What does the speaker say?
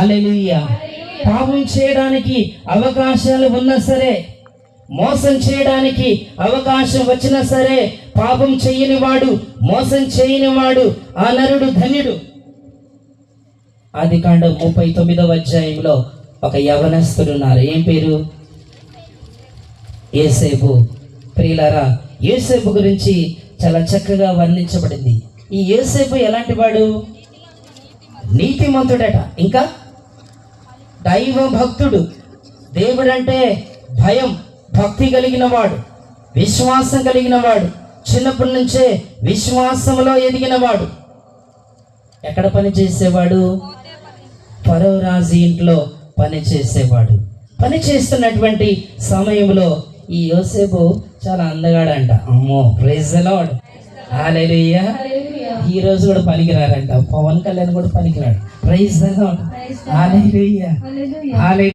హల్లెలూయా. పాపం చేయడానికి అవకాశాలు ఉన్నా సరే, మోసం చేయడానికి అవకాశం వచ్చినా సరే, పాపం చేయని వాడు, మోసం చేయని వాడు ఆ నరుడు ధన్యుడు. ఆదికాండం 39వ అధ్యాయంలో ఒక యవనస్తుడు ఉన్నారు. ఏం పేరు? యోసేపు. ప్రియులారా, యోసేపు గురించి చాలా చక్కగా వర్ణించబడింది. ఈ యోసేపు ఎలాంటి వాడు? నీతిమంతుడట, ఇంకా దైవ భక్తుడు. దేవుడంటే భయం, భక్తి కలిగిన వాడు, విశ్వాసం కలిగిన వాడు, చిన్నప్పటి నుంచే విశ్వాసంలో ఎదిగిన వాడు. ఎక్కడ పని చేసేవాడు? ఫరో రాజు ఇంట్లో పని చేసేవాడు. పని చేస్తున్నటువంటి సమయంలో ఈ యోసేపు చాలా అందగాడంట. అమ్మో, ప్రైజ్ ది లార్డ్, హల్లెలూయా. ఈ రోజు కూడా పనికిరారంట, పవన్ కళ్యాణ్ కూడా పనికిరాడు. Praise the Lord, hallelujah.